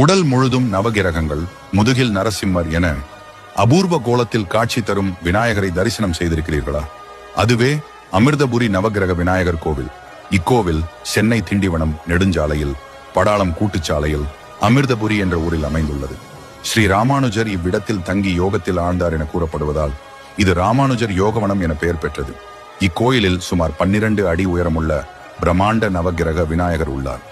உடல் முழுதும் நவகிரகங்கள், முதுகில் நரசிம்மர் என அபூர்வ கோலத்தில் காட்சி தரும் விநாயகரை தரிசனம் செய்திருக்கிறீர்களா? அதுவே அமிர்தபுரி நவகிரக விநாயகர் கோவில். இக்கோவில் சென்னை திண்டிவனம் நெடுஞ்சாலையில் படாளம் கூட்டுச்சாலையில் அமிர்தபுரி என்ற ஊரில் அமைந்துள்ளது. ஸ்ரீ ராமானுஜர் இவ்விடத்தில் தங்கி யோகத்தில் ஆழ்ந்தார் என கூறப்படுவதால் இது ராமானுஜர் யோகவனம் என பெயர் பெற்றது. இக்கோயிலில் சுமார் 12 அடி உயரமுள்ள பிரம்மாண்ட நவகிரக விநாயகர் உள்ளார்.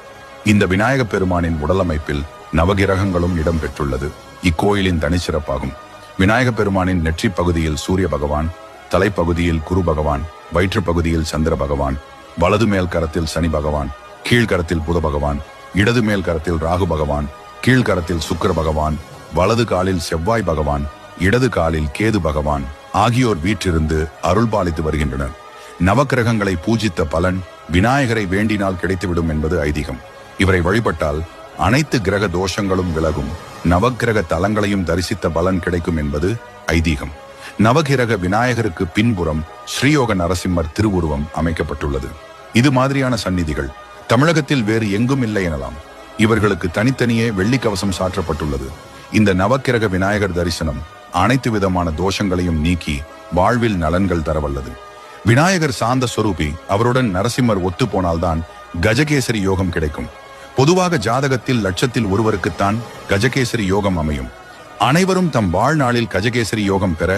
இந்த விநாயக பெருமானின் உடலமைப்பில் நவகிரகங்களும் இடம் பெற்றுள்ளது இக்கோயிலின் தனிச்சிறப்பாகும். விநாயக பெருமானின் நெற்றி பகுதியில் சூரிய பகவான், தலைப்பகுதியில் குரு பகவான், வயிற்று பகுதியில் சந்திர பகவான், வலது மேல் கரத்தில் சனி பகவான், கீழ்கரத்தில் புத பகவான், இடது மேல் கரத்தில் ராகு பகவான், கீழ்கரத்தில் சுக்கிர பகவான், வலது காலில் செவ்வாய் பகவான், இடது காலில் கேது பகவான் ஆகியோர் வீற்றிருந்து அருள் பாலித்து வருகின்றனர். நவக்கிரகங்களை பூஜித்த பலன் விநாயகரை வேண்டினால் கிடைத்துவிடும் என்பது ஐதீகம். இவரை வழிபட்டால் அனைத்து கிரக தோஷங்களும் விலகும். நவக்கிரக தலங்களையும் தரிசித்த பலன் கிடைக்கும் என்பது ஐதீகம். நவகிரக விநாயகருக்கு பின்புறம் ஸ்ரீயோக நரசிம்மர் திருவுருவம் அமைக்கப்பட்டுள்ளது. இது மாதிரியான சந்நிதிகள் தமிழகத்தில் வேறு எங்கும் இல்லை எனலாம். இவர்களுக்கு தனித்தனியே வெள்ளி கவசம் சாற்றப்பட்டுள்ளது. இந்த நவக்கிரக விநாயகர் தரிசனம் அனைத்து விதமான தோஷங்களையும் நீக்கி வாழ்வில் நலன்கள் தரவல்லது. விநாயகர் சாந்த சொரூபி, அவருடன் நரசிம்மர் ஒத்து போனால்தான் கஜகேசரி யோகம் கிடைக்கும். பொதுவாக ஜாதகத்தில் லட்சத்தில் ஒருவருக்குத்தான் கஜகேசரி யோகம் அமையும். அனைவரும் தம் வாழ்நாளில் கஜகேசரி யோகம் பெற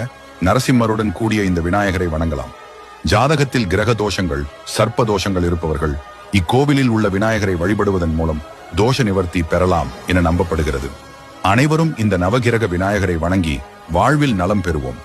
நரசிம்மருடன் கூடிய இந்த விநாயகரை வணங்கலாம். ஜாதகத்தில் கிரக தோஷங்கள், சர்ப்ப தோஷங்கள் இருப்பவர்கள் இக்கோவிலில் உள்ள விநாயகரை வழிபடுவதன் மூலம் தோஷ நிவர்த்தி பெறலாம் என நம்பப்படுகிறது. அனைவரும் இந்த நவகிரக விநாயகரை வணங்கி வாழ்வில் நலம் பெறுவோம்.